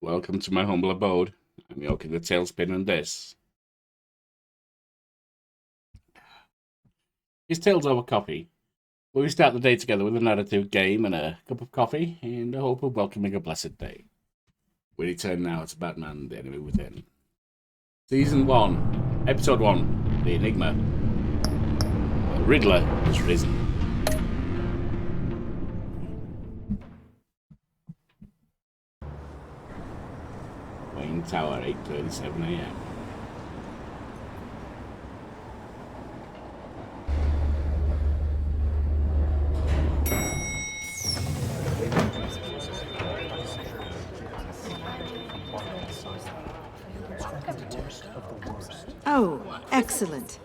Welcome to my humble abode. I'm Yorkie the Talespinner, and this is Tales Over Coffee, where we start the day together with a narrative game and a cup of coffee in the hope of welcoming a blessed day. We return now to Batman, the Enemy Within. Season 1, Episode 1, The Enigma. The Riddler has risen. Wayne Tower, 8:37 a.m. Oh, excellent.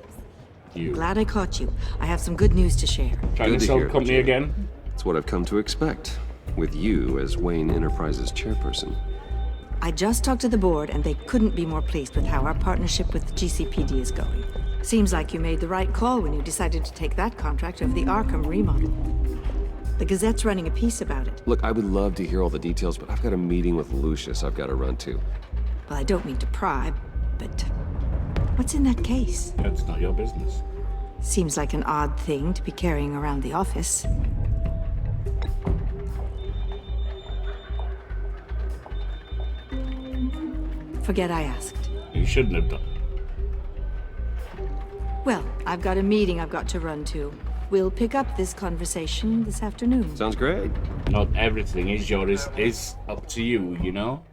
You Glad I caught you. I have some good news to share. trying Good to to sell hear, company Jim. again? It's what I've come to expect, with you as Wayne Enterprises chairperson. I just talked to the board, and they couldn't be more pleased with how our partnership with GCPD is going. Seems like you made the right call when you decided to take that contract over the Arkham remodel. The Gazette's running a piece about it. Look, I would love to hear all the details, but I've got a meeting with Lucius I've got to run to. Well, I don't mean to pry, but what's in that case? That's not your business. Seems like an odd thing to be carrying around the office. Forget I asked. You shouldn't have done. Well, I've got a meeting I've got to run to. We'll pick up this conversation this afternoon. Sounds great. Not everything is yours. Is up to you, you know?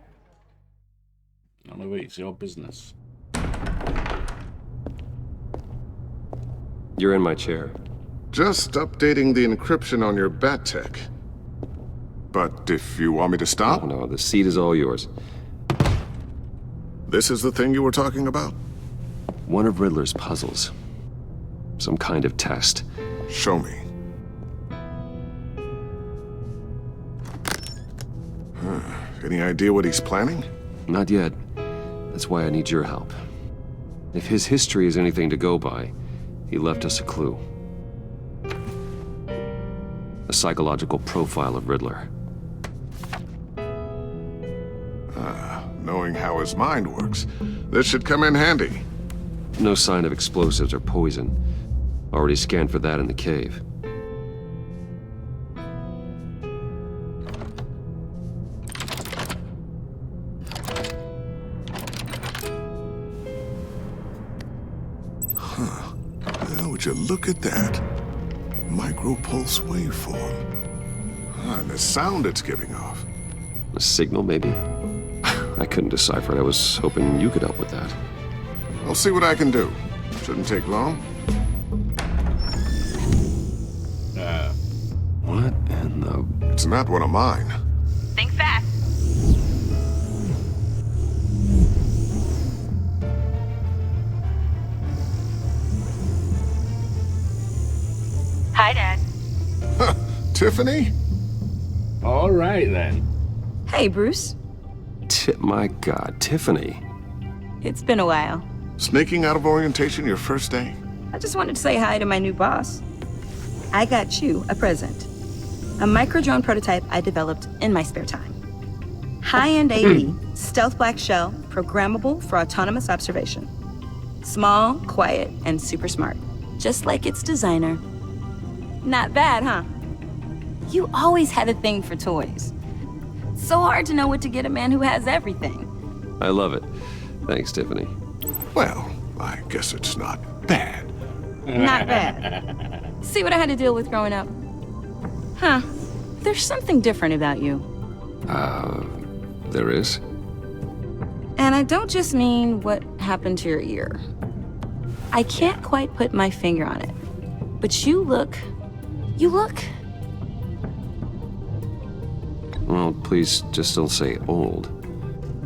None of it's your business. You're in my chair. Just updating the encryption on your bat tech. But if you want me to Oh stop, no, the seat is all yours. this is the thing you were talking about? One of Riddler's puzzles. Some kind of test. Show me. Any idea what he's planning? Not yet. That's why I need your help. If his history is anything to go by, he left us a clue. A psychological profile of Riddler. Knowing how his mind works, this should come in handy. No sign of explosives or poison. Already scanned for that in the cave. Well, would you look at that? Micropulse waveform. And the sound it's giving off. A signal, maybe? I couldn't decipher it. I was hoping you could help with that. I'll see what I can do. Shouldn't take long. What in the... It's not one of mine. Think fast. Hi, Dad. Tiffany? All right, then. Hey, Bruce. My God, Tiffany. It's been a while. Sneaking out of orientation your first day? I just wanted to say hi to my new boss. I got you a present. A micro-drone prototype I developed in my spare time. High-end AV, stealth black shell, programmable for autonomous observation. Small, quiet, and super smart. Just like its designer. Not bad, huh? You always had a thing for toys. So hard to know what to get a man who has everything. I love it. Thanks, Tiffany. Well, I guess it's not bad. Not bad. See what I had to deal with growing up? Huh. There's something different about you. There is? And I don't just mean what happened to your ear. I can't quite put my finger on it. But you look... Well, please just don't say old.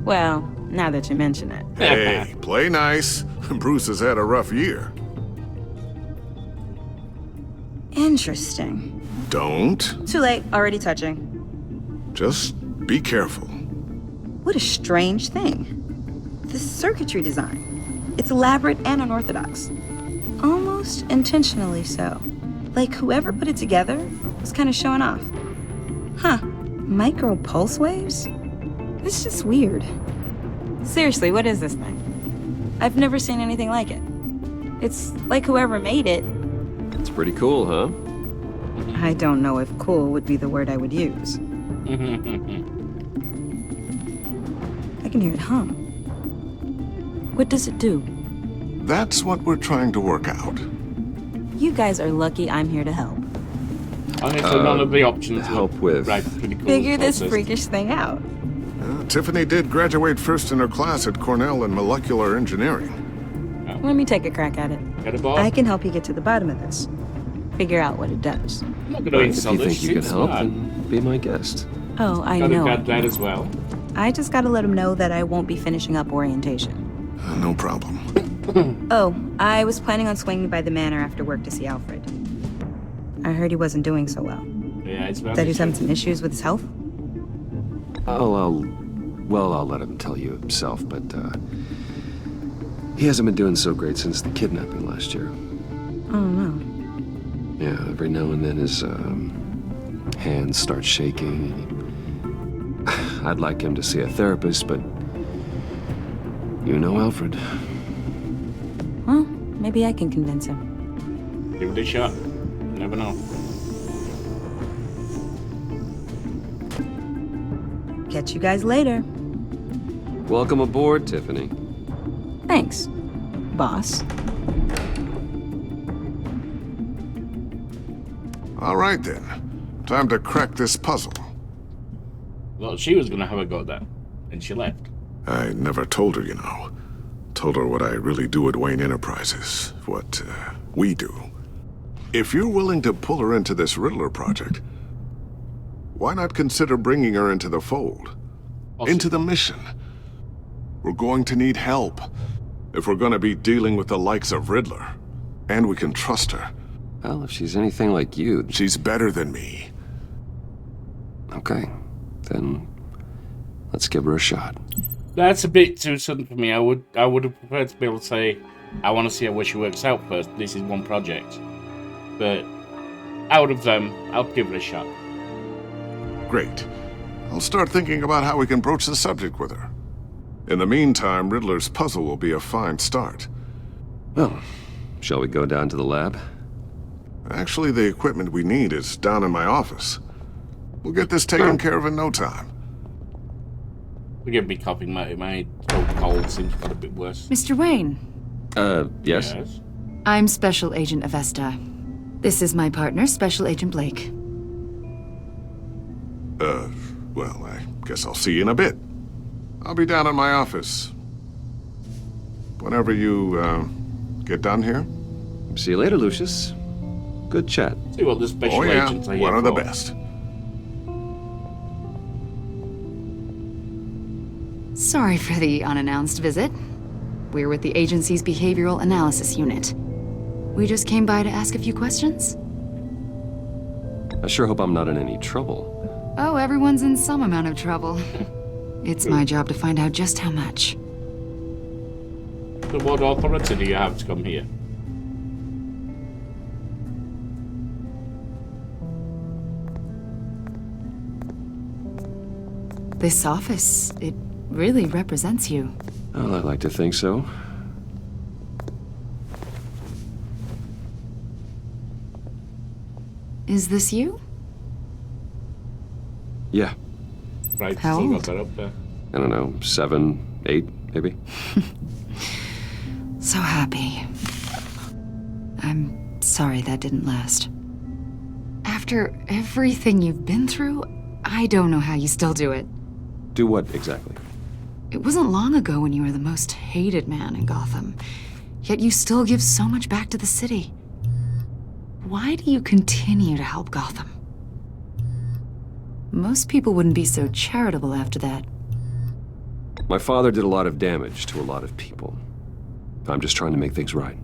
Well, now that you mention it. Hey, play nice. Bruce has had a rough year. Interesting. Don't. Too late, already touching. Just be careful. What a strange thing. The circuitry design. It's elaborate and unorthodox. Almost intentionally so. Like whoever put it together was kind of showing off. Huh. Micro pulse waves? It's just weird. Seriously, what is this thing? I've never seen anything like it. It's like whoever made it. It's pretty cool, huh? I don't know if cool would be the word I would use. I can hear it hum. What does it do? That's what we're trying to work out. You guys are lucky I'm here to help. Honestly, none of the options help look with- right, pretty cool. Figure this closest. freakish thing out. Tiffany did graduate first in her class at Cornell in molecular engineering. Let me take a crack at it. Get a ball? I can help you get to the bottom of this. Figure out what it does. I'm not going to If insult you her. think you can She's help, smart. then be my guest. Oh, I Got know. a that as well. I just gotta let him know that I won't be finishing up orientation. No problem. Oh, I was planning on swinging by the manor after work to see Alfred. I heard he wasn't doing so well. Yeah, it's about That he's having some issues with his health. I'll let him tell you himself, but, he hasn't been doing so great since the kidnapping last year. Oh no. Yeah, every now and then his, hands start shaking. I'd like him to see a therapist, but you know Alfred. Well, maybe I can convince him. Give it a shot. You never know. Catch you guys later. Welcome aboard, Tiffany. Thanks, boss. All right then. Time to crack this puzzle. Well, she was going to have a go at that, and she left. I never told her, you know. Told her what I really do at Wayne Enterprises. What we do. If you're willing to pull her into this Riddler project, why not consider bringing her into the fold? Awesome. Into the mission. We're going to need help if we're going to be dealing with the likes of Riddler. And we can trust her. Well, if she's anything like you, She's better than me. okay, then let's give her a shot. That's a bit too sudden for me. I would have preferred to be able to say, I want to see how she works out first. This is one project. But out of them, I'll give it a shot. Great. I'll start thinking about how we can broach the subject with her. In the meantime, Riddler's puzzle will be a fine start. Well, shall we go down to the lab? Actually, the equipment we need is down in my office. We'll get this taken care of in no time. Forgive me coughing, my throat cold seems got a bit worse. Mr. Wayne, Yes? I'm Special Agent Avesta. This is my partner, Special Agent Blake. Well, I guess I'll see you in a bit. I'll be down in my office. Whenever you, get done here. See you later, Lucius. Good chat. See what the special Oh yeah, agents are here one of the for. best. Sorry for the unannounced visit. We're with the agency's Behavioral Analysis Unit. We just came by to ask a few questions. I sure hope I'm not in any trouble. Oh, everyone's in some amount of trouble. It's my job to find out just how much. So what authority do you have to come here? This office, it really represents you. Well, I'd like to think so. Is this you? Yeah, Right, How still got old? that up there. I don't know, 7, 8, maybe? So happy. I'm sorry that didn't last. After everything you've been through, I don't know how you still do it. Do what exactly? It wasn't long ago when you were the most hated man in Gotham, yet you still give so much back to the city. Why do you continue to help Gotham? Most people wouldn't be so charitable after that. My father did a lot of damage to a lot of people. I'm just trying to make things right.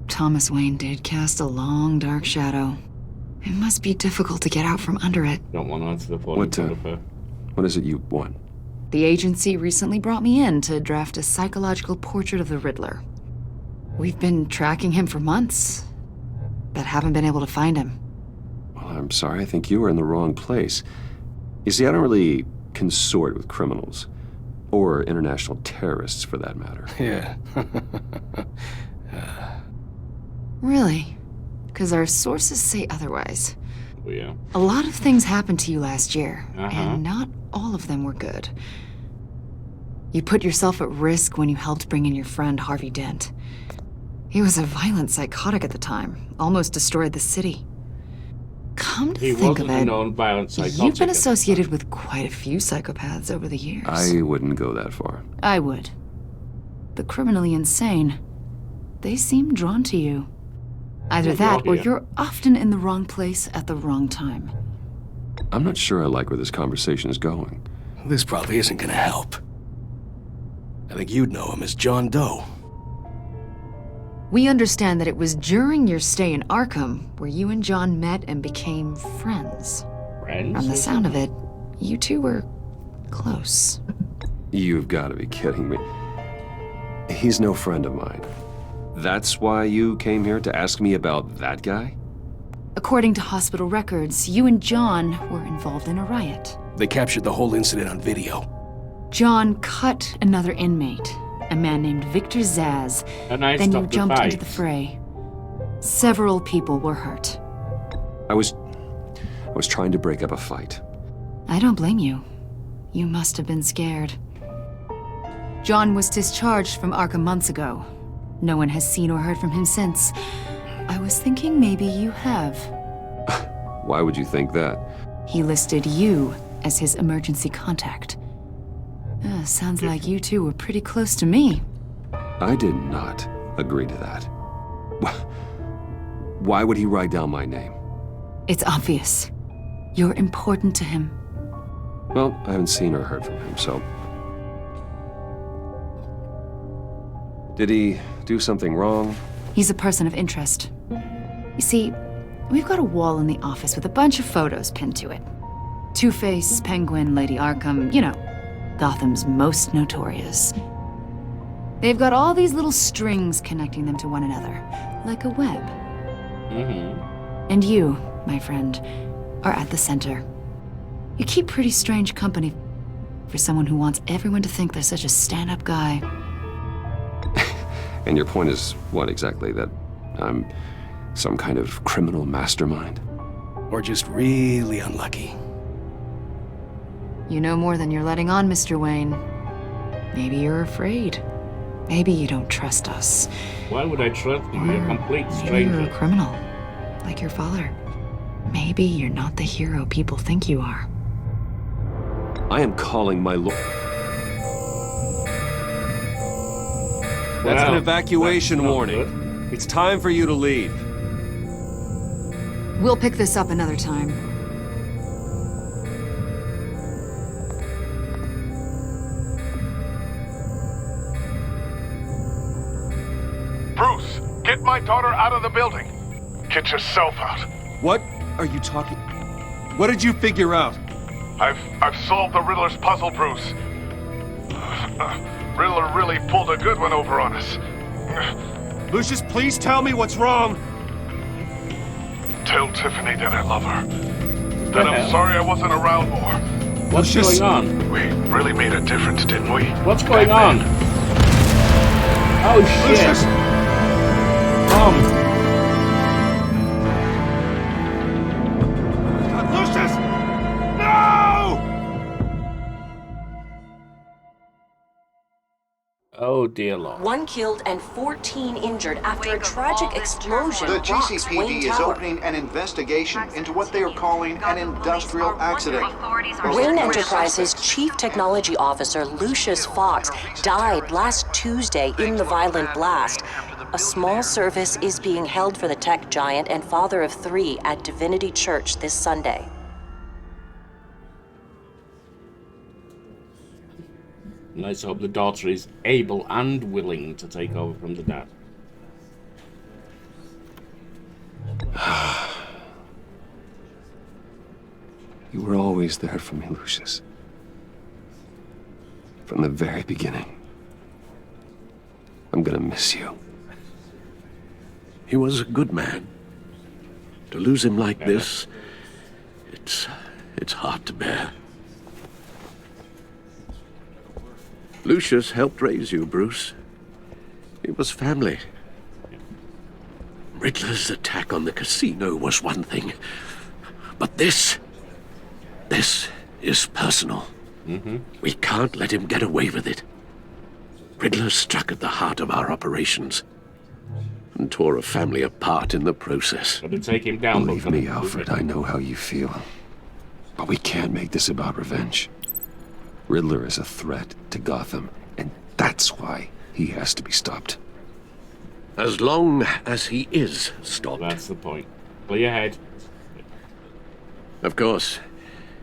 Thomas Wayne did cast a long, dark shadow. It must be difficult to get out from under it. Don't want to answer the phone What, in front of her. What is it you want? The agency recently brought me in to draft a psychological portrait of the Riddler. We've been tracking him for months, but haven't been able to find him. Well, I'm sorry, I think you were in the wrong place. You see, I don't really consort with criminals. Or international terrorists, for that matter. Yeah. Really? Because our sources say otherwise. Oh, yeah. A lot of things happened to you last year, Uh-huh. and not all of them were good. You put yourself at risk when you helped bring in your friend Harvey Dent. He was a violent psychotic at the time, almost destroyed the city. Come to He think wasn't of a it, known violent psychotic. you've been at the associated time. with quite a few psychopaths over the years. I wouldn't go that far. I would. The criminally insane. They seem drawn to you. Either Well, that, you're or here. you're often in the wrong place at the wrong time. I'm not sure I like where this conversation is going. This probably isn't gonna help. I think you'd know him as John Doe. We understand that it was during your stay in Arkham where you and John met and became friends. Friends? From the sound of it, you two were close. You've got to be kidding me. He's no friend of mine. That's why you came here to ask me about that guy? According to hospital records, you and John were involved in a riot. They captured the whole incident on video. John cut another inmate, a man named Victor Zaz. And I Then you stopped the jumped into fight. the fray. Several people were hurt. I was trying to break up a fight. I don't blame you. You must have been scared. John was discharged from Arkham months ago. No one has seen or heard from him since. I was thinking maybe you have. Why would you think that? He listed you as his emergency contact. Sounds like you two were pretty close to me. I did not agree to that. Why would he write down my name? It's obvious. You're important to him. Well, I haven't seen or heard from him, so... Did he do something wrong? He's a person of interest. You see, we've got a wall in the office with a bunch of photos pinned to it. Two-Face, Penguin, Lady Arkham, you know, Gotham's most notorious. They've got all these little strings connecting them to one another, like a web. Mm-hmm. And you, my friend, are at the center. You keep pretty strange company for someone who wants everyone to think they're such a stand-up guy. And your point is what exactly? That I'm some kind of criminal mastermind? Or just really unlucky. You know more than you're letting on, Mr. Wayne. Maybe you're afraid. Maybe you don't trust us. Why would I trust you? You're a complete Maybe you're a stranger. criminal, like your father. Maybe you're not the hero people think you are. I am calling my lord. That's an Well, evacuation that's not warning. good. It's time for you to leave. We'll pick this up another time. Bruce, get my daughter out of the building. Get yourself out. What are you talking? What did you figure out? I've solved the Riddler's puzzle, Bruce. Riddler really pulled a good one over on us. Lucius, please tell me what's wrong. Tell Tiffany that I love her. The That I'm hell? sorry I wasn't around more. What's Lucius. going on? We really made a difference, didn't we? What's going on? Oh shit! Lucius! Lucius! No! Oh dear lord. 1 killed and 14 injured after a tragic explosion The rocks GCPD Wayne is Tower. opening an investigation into what they are calling an industrial accident. Wayne Enterprises' Chief Technology Officer Lucius Fox died last Tuesday in the violent blast. A small service is being held for the tech giant and father of 3 at Divinity Church this Sunday. Let's hope the daughter is able and willing to take over from the dad. You were always there for me, Lucius. From the very beginning. I'm gonna miss you. He was a good man. To lose him like this, it's hard to bear. Lucius helped raise you, Bruce. It was family. Riddler's attack on the casino was one thing. But this is personal. We can't let him get away with it. Riddler struck at the heart of our operations and tore a family apart in the process. Got to take him down. Believe me, Alfred, I know how you feel. But we can't make this about revenge. Riddler is a threat to Gotham, and that's why he has to be stopped. As long as he is stopped. That's the point. Clear ahead. Of course,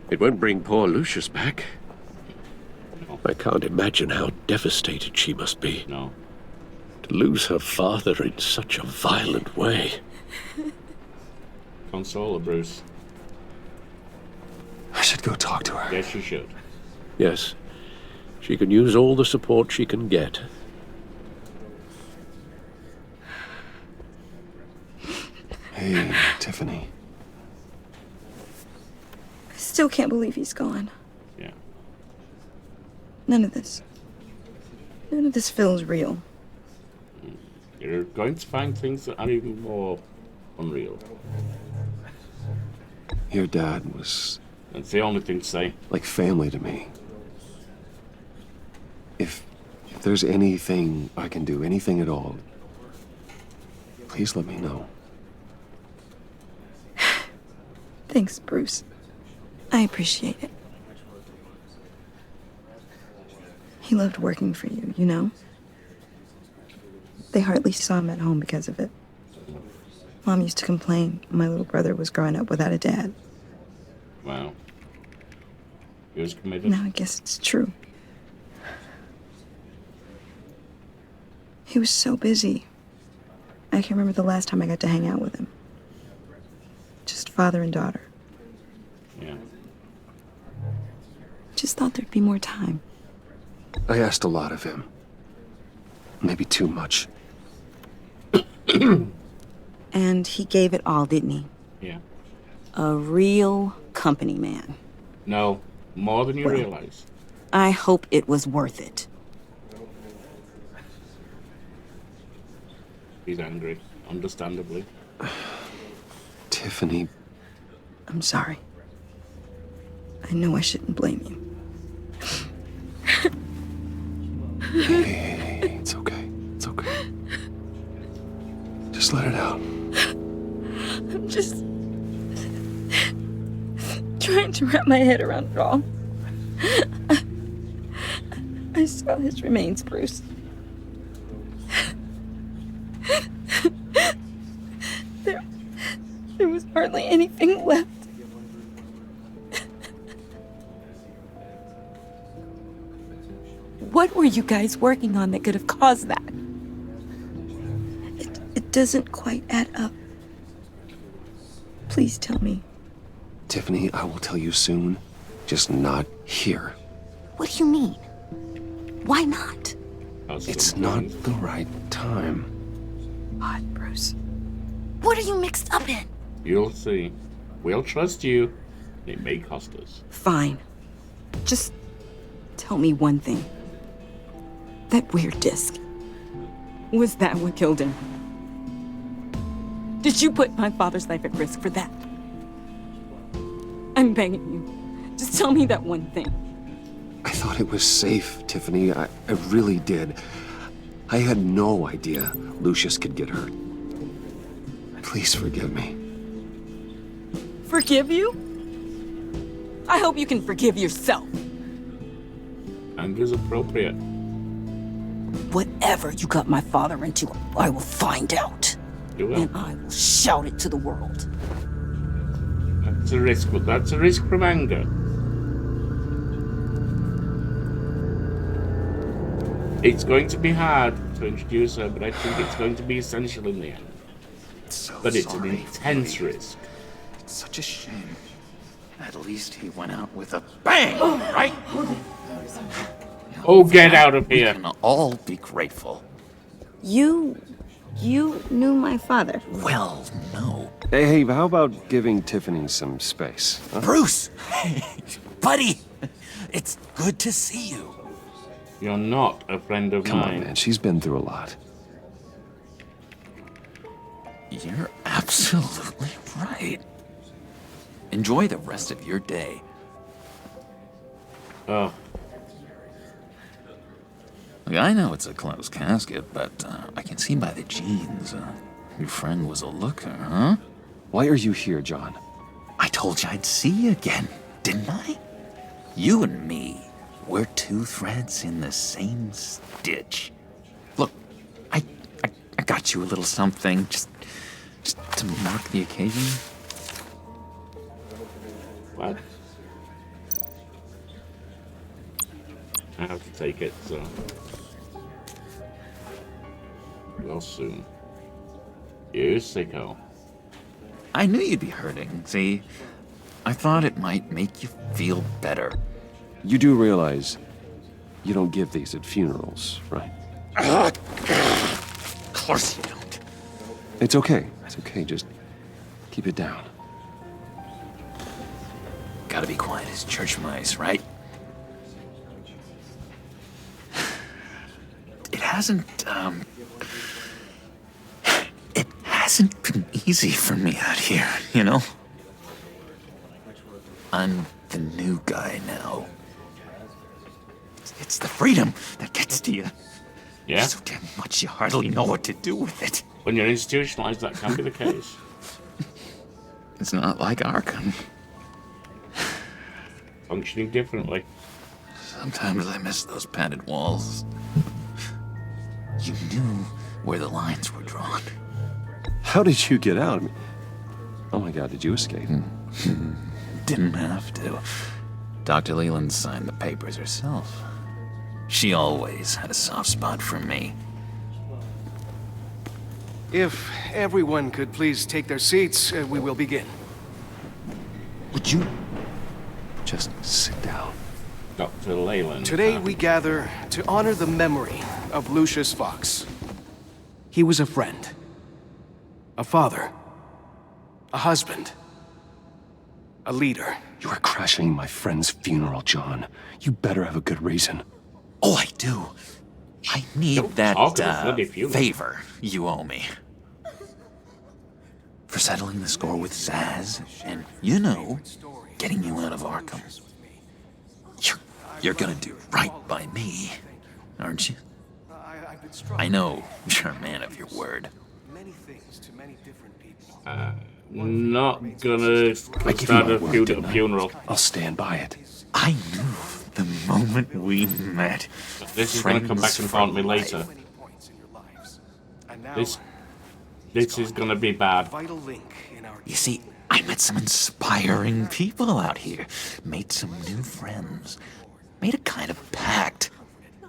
it won't bring poor Lucius back. No. I can't imagine how devastated she must be. No. To lose her father in such a violent way. Console her, Bruce. I should go talk to her. Yes, you should. Yes, she can use all the support she can get. Hey, Tiffany. I still can't believe he's gone. Yeah. None of this feels real. You're going to find things that are even more unreal. Your dad was That's the only thing to say. like family to me. If there's anything I can do, anything at all, please let me know. Thanks, Bruce. I appreciate it. He loved working for you, you know? They hardly saw him at home because of it. Mom used to complain my little brother was growing up without a dad. Wow. He was committed. Now I guess it's true. He was so busy. I can't remember the last time I got to hang out with him. Just father and daughter. Yeah. Just thought there'd be more time. I asked a lot of him. Maybe too much. And he gave it all, didn't he? Yeah. A real company man. No, more than you realize. I hope it was worth it. He's angry, understandably. Tiffany. I'm sorry. I know I shouldn't blame you. Hey, it's okay. It's okay. Just let it out. I'm just trying to wrap my head around it all. I saw his remains, Bruce. There was hardly anything left. What were you guys working on that could have caused that? It doesn't quite add up. Please tell me. Tiffany, I will tell you soon. Just not here. What do you mean? Why not? It's not the right time. God, Bruce. What are you mixed up in? You'll see. We'll trust you. It may cost us. Fine. Just tell me one thing. That weird disc. Was that what killed him? Did you put my father's life at risk for that? I'm begging you. Just tell me that one thing. I thought it was safe, Tiffany. I really did. I had no idea Lucius could get hurt. Please forgive me. Forgive you? I hope you can forgive yourself. Anger's appropriate. Whatever you got my father into, I will find out. You will. And I will shout it to the world. That's a risk, but that's a risk from anger. It's going to be hard to introduce her, but I think it's going to be essential in the end. But it's an intense risk. It's such a shame. At least he went out with a bang, right? Oh, get out of here. We can all be grateful. You knew my father. Well, no. Hey, how about giving Tiffany some space? Huh? Bruce! Buddy! It's good to see you. You're not a friend of Come mine. on, man. She's been through a lot. You're absolutely right. Enjoy the rest of your day. Oh, Look, I know it's a closed casket, but I can see by the jeans. Your friend was a looker, huh? Why are you here, John? I told you I'd see you again, didn't I? You and me, we're two threads in the same stitch. Look, I got you a little something, just to mark the occasion. what? I have to take it, so. Well, soon. You sicko. I knew you'd be hurting, see? I thought it might make you feel better. You do realize you don't give these at funerals, right? Of course you don't. It's okay. It's okay. Just keep it down. Gotta be quiet as church mice, right? It hasn't been easy for me out here, you know? I'm the new guy now. It's the freedom that gets to you. Yeah? So damn much you hardly know what to do with it. When you're institutionalized, that can be the case. It's not like Arkham. Functioning differently. Sometimes I miss those padded walls. You knew where the lines were drawn. How did you get out? I mean, oh my God, did you escape? Didn't have to. Dr. Leland signed the papers herself. She always had a soft spot for me. If everyone could please take their seats, we will begin. Would you Just sit down. Dr. Leyland. Today we gather to honor the memory of Lucius Fox. He was a friend, a father, a husband, a leader. You are crashing my friend's funeral, John. You better have a good reason. Oh, I do. I need Don't that talk of a bloody funeral. favor you owe me. For settling the score with Zaz and, you know, getting you out of Arkham. You're gonna do right by me, aren't you? I know you're a man of your word. Not gonna I give you start my a word, didn't I? funeral. I'll stand by it. I knew the moment we met. This is gonna come back and haunt me later. This is gonna be bad. You see, I met some inspiring people out here. Made some new friends. Made a kind of pact.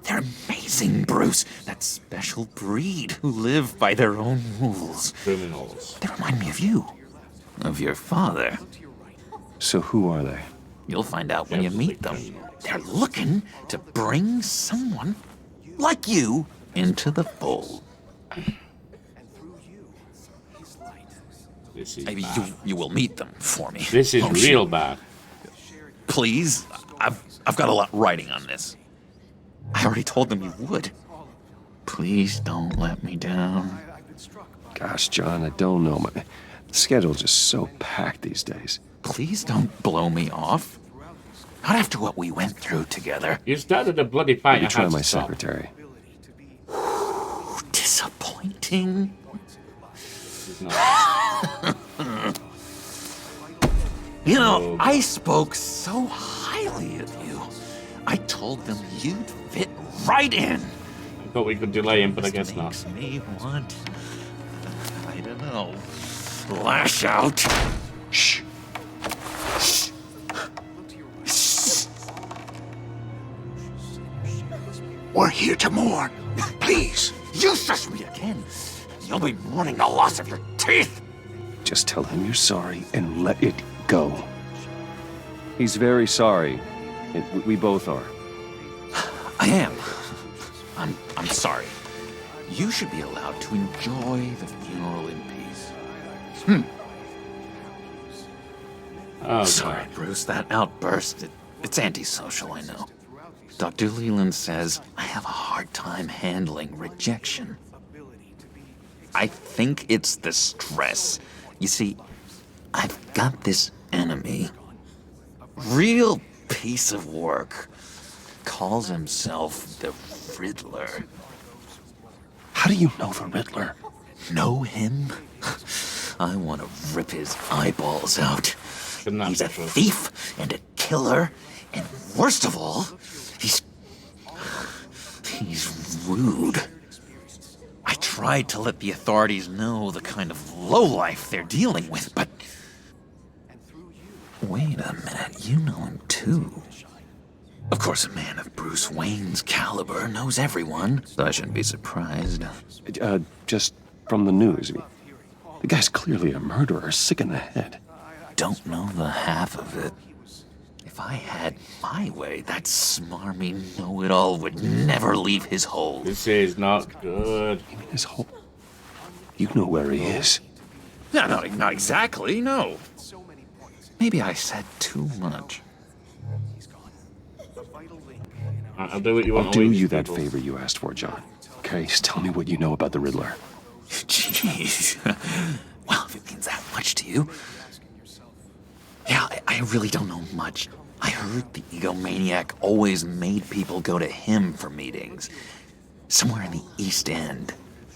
They're amazing, Bruce. That special breed who live by their own rules. Criminals. They remind me of you. Of your father. So who are they? You'll find out when you meet them. They're looking to bring someone like you into the fold. This is Maybe bad. you will meet them for me. This is won't real you? bad. Please, I've got a lot riding on this. I already told them you would. Please don't let me down. Gosh, John, I don't know. My schedule's just so packed these days. Please don't blow me off. Not after what we went through together. You started a bloody fight. Maybe I try had my to stop. secretary. Disappointing. This is not- You know, I spoke so highly of you. I told them you'd fit right in. I thought we could delay him, but I guess not. Makes me want, I don't know, lash out. Shh. Shh. Shh. We're here to mourn. Please, you shush me again. You'll be mourning the loss of your teeth. Just tell him you're sorry and let it go. He's very sorry. We both are. I am. I'm sorry. You should be allowed to enjoy the funeral in peace. Oh, Sorry, God. Bruce, that outburst, it's antisocial, I know. Dr. Leland says I have a hard time handling rejection. I think it's the stress. You see, I've got this enemy. Real piece of work. Calls himself the Riddler. How do you know the Riddler? Know him? I want to rip his eyeballs out. He's a thief and a killer, and worst of all, he's rude. I tried to let the authorities know the kind of lowlife they're dealing with, but... Wait a minute, you know him too. Of course, a man of Bruce Wayne's caliber knows everyone, so I shouldn't be surprised. Just from the news. The guy's clearly a murderer, sick in the head. Don't know the half of it. If I had my way, that smarmy know-it-all would never leave his hole. This is not good. His hole? You know where he is. No, not exactly, no. Maybe I said too much. I'll do what you want. I'll do you that favor you asked for, John. Okay, just tell me what you know about the Riddler. Jeez. Well, if it means that much to you. Yeah, I really don't know much. I heard the egomaniac always made people go to him for meetings. Somewhere in the East End.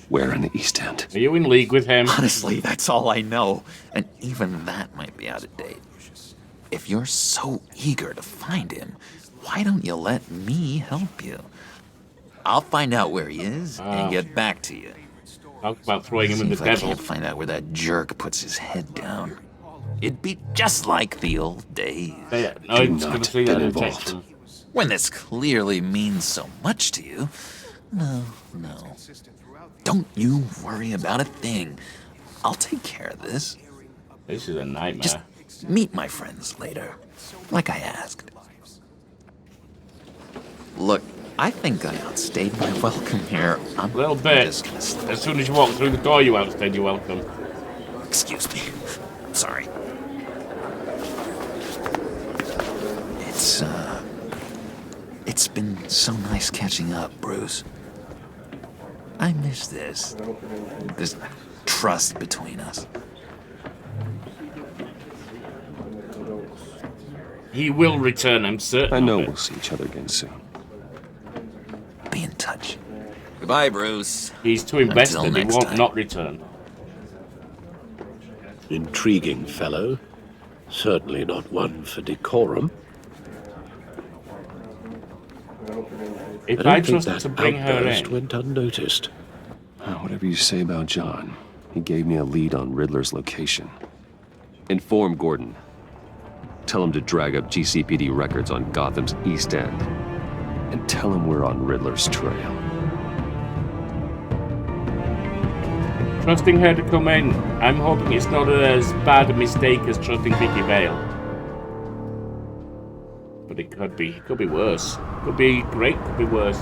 Where in the East End? Are you in league with him? Honestly, that's all I know. And even that might be out of date. If you're so eager to find him, why don't you let me help you? I'll find out where he is and get back to you. Talk about throwing him in the devil. I can't find out where that jerk puts his head down. It'd be just like the old days. Yeah, no, it's going to see that involved. When this clearly means so much to you. No. Don't you worry about a thing. I'll take care of this. This is a nightmare. Just meet my friends later, like I asked. Look, I think I outstayed my welcome here. A little bit. As soon as you walk through the door, you outstayed your welcome. Excuse me. I'm sorry. It's been so nice catching up, Bruce. I miss this trust between us. He will return, I'm certain. I know we'll see each other again soon. Be in touch. Goodbye, Bruce. He's too invested, he won't not return. Intriguing fellow. Certainly not one for decorum. If I trusted to bring her in... went unnoticed. Whatever you say about John, he gave me a lead on Riddler's location. Inform Gordon. Tell him to drag up GCPD records on Gotham's East End. And tell him we're on Riddler's trail. Trusting her to come in. I'm hoping it's not as bad a mistake as trusting Vicky Vale. But it could be. It could be worse. Could be great, could be worse.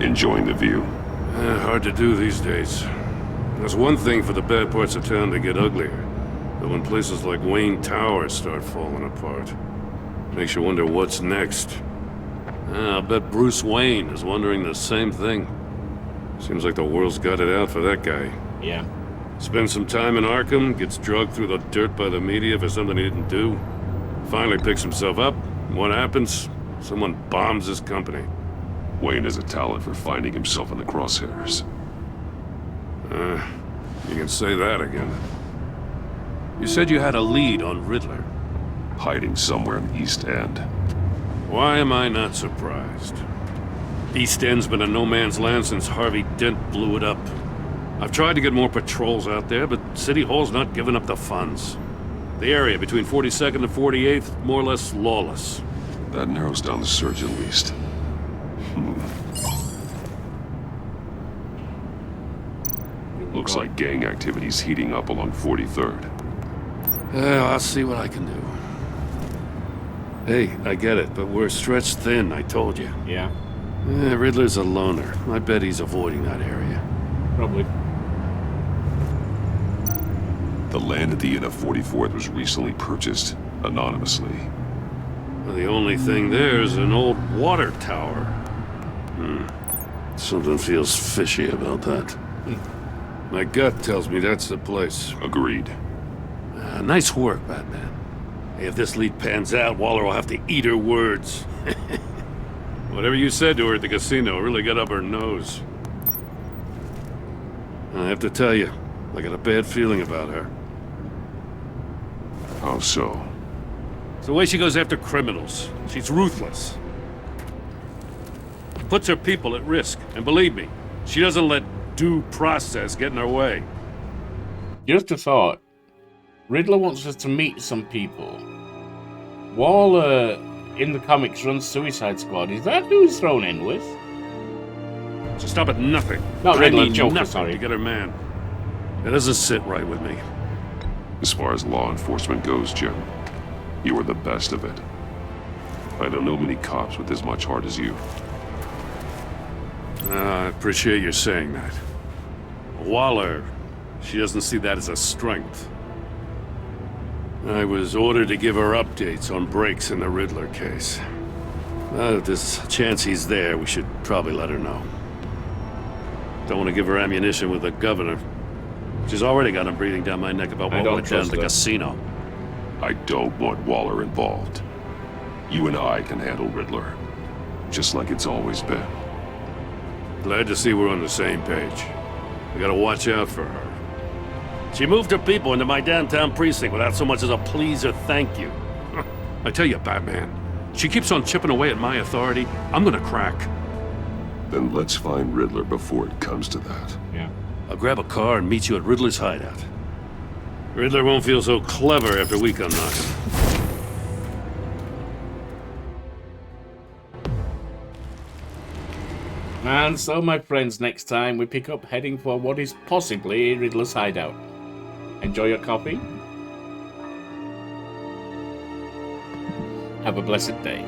Enjoying the view. Hard to do these days. There's one thing for the bad parts of town to get uglier. But when places like Wayne Tower start falling apart, makes you wonder what's next. I'll bet Bruce Wayne is wondering the same thing. Seems like the world's got it out for that guy. Yeah. Spends some time in Arkham, gets drugged through the dirt by the media for something he didn't do. Finally picks himself up. What happens? Someone bombs his company. Wayne has a talent for finding himself in the crosshairs. You can say that again. You said you had a lead on Riddler. Hiding somewhere in the East End. Why am I not surprised? East End's been a no-man's land since Harvey Dent blew it up. I've tried to get more patrols out there, but City Hall's not giving up the funds. The area between 42nd and 48th, more or less lawless. That narrows down the search at least. Looks like gang activity's heating up along 43rd. I'll see what I can do. Hey, I get it, but we're stretched thin, I told you. Yeah. Riddler's a loner. I bet he's avoiding that area. Probably. The land at the end of 44th was recently purchased anonymously. Well, the only thing there is an old water tower. Something feels fishy about that. My gut tells me that's the place. Agreed. Nice work, Batman. Hey, if this lead pans out, Waller will have to eat her words. Whatever you said to her at the casino really got up her nose. I have to tell you, I got a bad feeling about her. How so? It's the way she goes after criminals. She's ruthless. Puts her people at risk. And believe me, she doesn't let due process get in her way. Just a thought. Riddler wants us to meet some people. Waller, in the comics, runs Suicide Squad. Is that who he's thrown in with? So stop at nothing. Not Riddler, need Joker, nothing sorry. to get her man. That doesn't sit right with me. As far as law enforcement goes, Jim, you are the best of it. I don't know many cops with as much heart as you. I appreciate you saying that. Waller, she doesn't see that as a strength. I was ordered to give her updates on breaks in the Riddler case. If there's a chance he's there, we should probably let her know. Don't want to give her ammunition with the governor. She's already got him breathing down my neck about what went down at the casino. I don't want Waller involved. You and I can handle Riddler, just like it's always been. Glad to see we're on the same page. We gotta watch out for her. She moved her people into my downtown precinct without so much as a please or thank you. I tell you, Batman, she keeps on chipping away at my authority. I'm gonna crack. Then let's find Riddler before it comes to that. Yeah. I'll grab a car and meet you at Riddler's hideout. Riddler won't feel so clever after we come knocking. And so, my friends, next time we pick up heading for what is possibly Riddler's hideout. Enjoy your coffee. Have a blessed day.